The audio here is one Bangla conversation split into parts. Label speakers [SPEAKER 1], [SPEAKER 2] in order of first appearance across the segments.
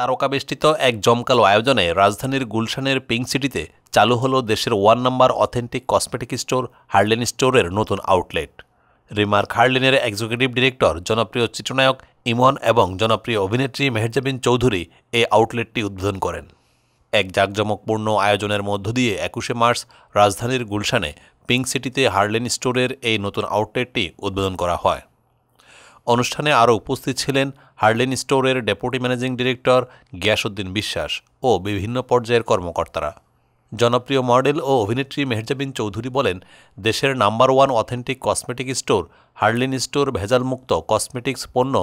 [SPEAKER 1] তারকাবেষ্টিত এক জমকালো আয়োজনে রাজধানীর গুলশানের পিঙ্ক সিটিতে চালু হলো দেশের 1 number authentic cosmetic store Herlan স্টোরের নতুন আউটলেট। রিমার্ক হার্লেনের এক্সিকিউটিভ ডিরেক্টর জনপ্রিয় চিত্রনায়ক ইমন এবং জনপ্রিয় অভিনেত্রী মেহেরজাবিন চৌধুরী এই আউটলেটটি উদ্বোধন করেন। এক জাঁকজমকপূর্ণ আয়োজনের মধ্য দিয়ে 21শে মার্চ রাজধানীর গুলশানে পিঙ্ক সিটিতে হার্লেন স্টোরের এই নতুন আউটলেটটি উদ্বোধন করা হয়। অনুষ্ঠানে আরও উপস্থিত ছিলেন হার্লেন স্টোরের ডেপুটি ম্যানেজিং ডিরেক্টর গিয়াসউদ্দিন বিশ্বাস ও বিভিন্ন পর্যায়ের কর্মকর্তারা। জনপ্রিয় মডেল ও অভিনেত্রী মেহেরজাবিন চৌধুরী বলেন, দেশের number 1 authentic cosmetic store Harlen store ভেজালমুক্ত কসমেটিক্স পণ্য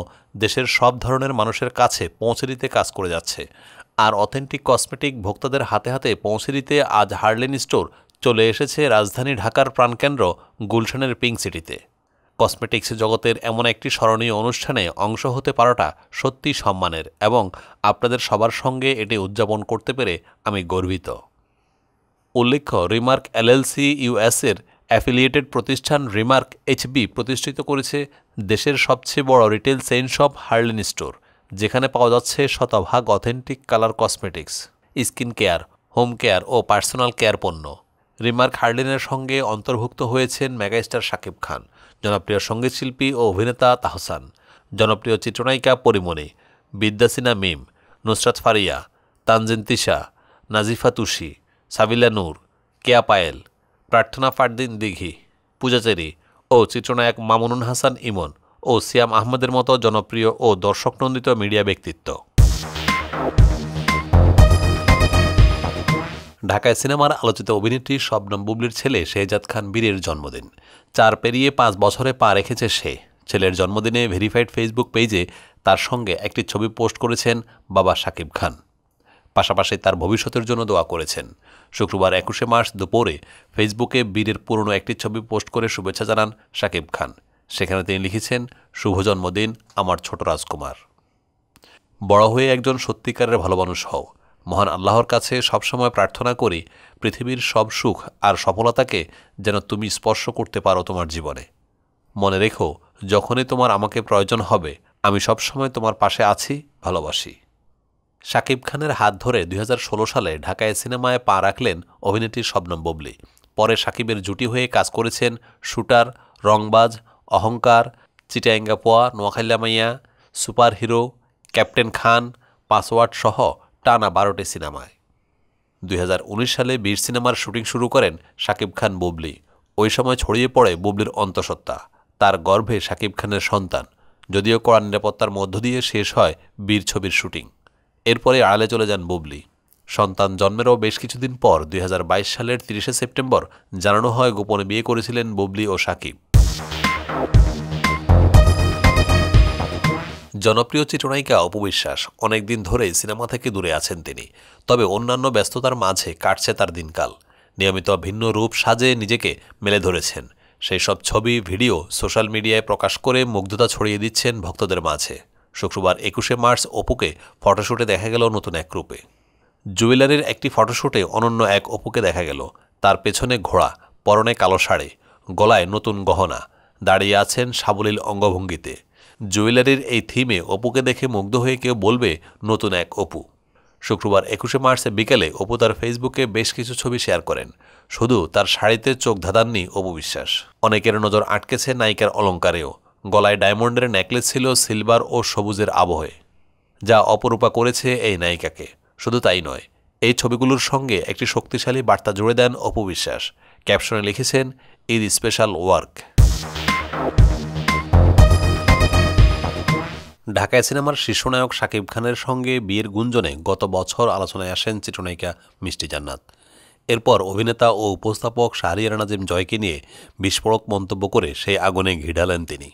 [SPEAKER 1] দেশের সব ধরনের মানুষের কাছে পৌঁছে দিতে কাজ করে যাচ্ছে। আর অথেন্টিক কসমেটিক ভোক্তাদের হাতে হাতে পৌঁছে দিতে আজ হার্লেন স্টোর চলে এসেছে রাজধানী ঢাকার প্রাণকেন্দ্র গুলশানের পিঙ্ক সিটিতে। কসমেটিক্স জগতের এমন একটি স্মরণীয় অনুষ্ঠানে অংশ হতে পারাটা সত্যি সম্মানের এবং আপনাদের সবার সঙ্গে এটি উদযাপন করতে পেরে আমি গর্বিত। উল্লেখ্য, রিমার্ক এলএলসি ইউএসের অ্যাফিলিয়েটেড প্রতিষ্ঠান রিমার্ক এইচবি প্রতিষ্ঠিত করেছে দেশের সবচেয়ে বড় retail chain shop Herlan store, যেখানে পাওয়া যাচ্ছে শতভাগ authentic colour cosmetics, skin care, home care ও পার্সোনাল কেয়ার পণ্য। রিমার্ক হার্লেনের সঙ্গে অন্তর্ভুক্ত হয়েছেন মেগাস্টার শাকিব খান, জনপ্রিয় সঙ্গীতশিল্পী ও অভিনেতা তাহসান, জনপ্রিয় চিত্রনায়িকা পরিমণি, বিদ্যাসিনা মিম, নুসরাত ফারিয়া, তানজিন তিশা, নাজিফা তুষি, সাবিলা নূর, কেয়া পায়েল, প্রার্থনা ফারদিন দিঘি, পূজা চেরি ও চিত্রনায়ক মামুনুন হাসান ইমন ও সিয়াম আহমেদের মতো জনপ্রিয় ও দর্শকনন্দিত মিডিয়া ব্যক্তিত্ব। ঢাকায় সিনেমার আলোচিত অভিনেত্রী শবনম বুবলির ছেলে শেহজাদ খান বীরের জন্মদিন। 4 পেরিয়ে 5 বছরে পা রেখেছে সে। ছেলের জন্মদিনে ভেরিফাইড ফেসবুক পেজে তার সঙ্গে একটি ছবি পোস্ট করেছেন বাবা শাকিব খান। পাশাপাশি তার ভবিষ্যতের জন্য দোয়া করেছেন। শুক্রবার 21শে মার্চ দুপুরে ফেসবুকে বীরের পুরনো একটি ছবি পোস্ট করে শুভেচ্ছা জানান শাকিব খান। সেখানে তিনি লিখেছেন, শুভ জন্মদিন আমার ছোট রাজকুমার। বড় হয়ে একজন সত্যিকারের ভালো মানুষ হও। মহান আল্লাহর কাছে সবসময় প্রার্থনা করি পৃথিবীর সব সুখ আর সফলতাকে যেন তুমি স্পর্শ করতে পারো তোমার জীবনে। মনে রেখো, যখনই তোমার আমাকে প্রয়োজন হবে আমি সবসময় তোমার পাশে আছি, ভালোবাসি। শাকিব খানের হাত ধরে 2016 সালে ঢাকায় সিনেমায় পা রাখলেন অভিনেত্রী শবনম বুবলি। পরে শাকিবের জুটি হয়ে কাজ করেছেন শুটার, রংবাজ, অহংকার, চিটাঙ্গা পোয়া, নোয়াখালী মাইয়া, সুপার হিরো, ক্যাপ্টেন খান, পাসওয়ার্ড সহ টানা 12টি সিনেমায়। 2019 সালে বীর সিনেমার শুটিং শুরু করেন শাকিব খান বুবলি। ওই সময় ছড়িয়ে পড়ে বুবলির অন্তঃসত্ত্বা। তার গর্ভে শাকিব খানের সন্তান, যদিও কড়া নিরাপত্তার মধ্য দিয়ে শেষ হয় বীর ছবির শুটিং। এরপরে আড়ালে চলে যান বুবলি। সন্তান জন্মেরও বেশ কিছুদিন পর 2022 সালের 30শে সেপ্টেম্বর জানানো হয় গোপনে বিয়ে করেছিলেন বুবলি ও শাকিব। জনপ্রিয় চিত্রনায়িকা অপু বিশ্বাস অনেকদিন ধরেই সিনেমা থেকে দূরে আছেন তিনি। তবে অন্যান্য ব্যস্ততার মাঝে কাটছে তার দিনকাল। নিয়মিত ভিন্ন রূপ সাজে নিজেকে মেলে ধরেছেন। সেই সব ছবি, ভিডিও সোশ্যাল মিডিয়ায় প্রকাশ করে মুগ্ধতা ছড়িয়ে দিচ্ছেন ভক্তদের মাঝে। শুক্রবার 21শে মার্চ অপুকে ফটোশ্যুটে দেখা গেল নতুন এক রূপে। জুয়েলারির একটি ফটোশ্যুটে অনন্য এক অপুকে দেখা গেল। তার পেছনে ঘোড়া, পরনে কালো শাড়ি, গলায় নতুন গহনা, দাঁড়িয়ে আছেন সাবলীল অঙ্গভঙ্গিতে। জুয়েলারির এই থিমে অপুকে দেখে মুগ্ধ হয়ে কেউ বলবে নতুন এক অপু। শুক্রবার 21শে মার্চে বিকেলে অপু তার ফেসবুকে বেশ কিছু ছবি শেয়ার করেন। শুধু তার শাড়িতে চোখ ধাঁধাননি অপু বিশ্বাস। অনেকের নজর আটকেছে নায়িকার অলঙ্কারেও। গলায় ডায়মন্ডের নেকলেস ছিল সিলভার ও সবুজের আবহে, যা অপরূপা করেছে এই নায়িকাকে। শুধু তাই নয়, এই ছবিগুলোর সঙ্গে একটি শক্তিশালী বার্তা জুড়ে দেন অপু বিশ্বাস। ক্যাপশনে লিখেছেন, ঈদ স্পেশাল ওয়ার্ক। ঢাকায় সিনেমার শীর্ষনায়ক শাকিব খানের সঙ্গে বিয়ের গুঞ্জনে গত বছর আলোচনায় আসেন চিত্রনায়িকা মিষ্টি জান্নাত। এরপর অভিনেতা ও উপস্থাপক শাহরিয়ার নাজিম জয়কে নিয়ে বিস্ফোরক মন্তব্য করে সেই আগুনে ঘি ঢালেন তিনি।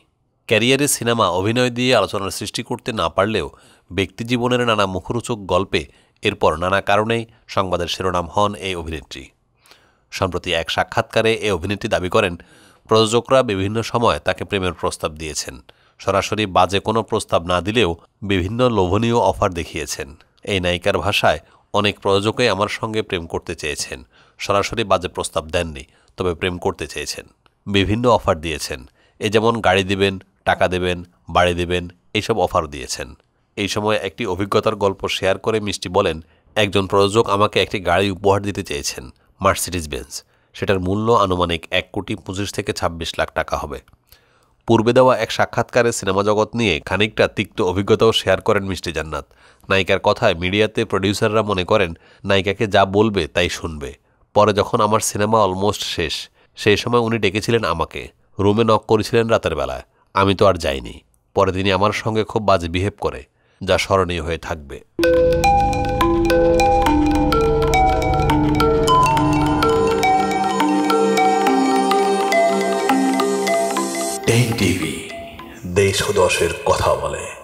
[SPEAKER 1] ক্যারিয়ারে সিনেমা অভিনয় দিয়ে আলোচনার সৃষ্টি করতে না পারলেও ব্যক্তিজীবনের নানা মুখরোচক গল্পে এরপর নানা কারণেই সংবাদের শিরোনাম হন এই অভিনেত্রী। সম্প্রতি এক সাক্ষাৎকারে এই অভিনেত্রী দাবি করেন, প্রযোজকরা বিভিন্ন সময় তাকে প্রেমের প্রস্তাব দিয়েছেন। সরাসরি বাজে কোনো প্রস্তাব না দিলেও বিভিন্ন লোভনীয় অফার দেখিয়েছেন। এই নায়িকার ভাষায়, অনেক প্রযোজকই আমার সঙ্গে প্রেম করতে চেয়েছেন, সরাসরি বাজে প্রস্তাব দেননি, তবে প্রেম করতে চেয়েছেন, বিভিন্ন অফার দিয়েছেন। যেমন গাড়ি দিবেন, টাকা দেবেন, বাড়ি দেবেন, এইসব অফার দিয়েছেন। এই সময় একটি অভিজ্ঞতার গল্প শেয়ার করে মিষ্টি বলেন, একজন প্রযোজক আমাকে একটি গাড়ি উপহার দিতে চেয়েছেন, মার্সিডিজ বেঞ্জ। সেটার মূল্য আনুমানিক 1,25,00,000 থেকে 26 লাখ টাকা হবে। পূর্বে দেওয়া এক সাক্ষাৎকারে সিনেমা জগৎ নিয়ে খানিকটা তিক্ত অভিজ্ঞতাও শেয়ার করেন মিষ্টি জান্নাত। নায়িকার কথায় মিডিয়াতে প্রডিউসাররা মনে করেন নায়িকাকে যা বলবে তাই শুনবে। পরে যখন আমার সিনেমা অলমোস্ট শেষ, সেই সময় উনি ডেকেছিলেন আমাকে, রুমে নক করেছিলেন রাতের বেলায়। আমি তো আর যাইনি। পরে তিনি আমার সঙ্গে খুব বাজে বিহেভ করে, যা স্মরণীয় হয়ে থাকবে।
[SPEAKER 2] টেক টিভি, দেশ ও দশের কথা বলে।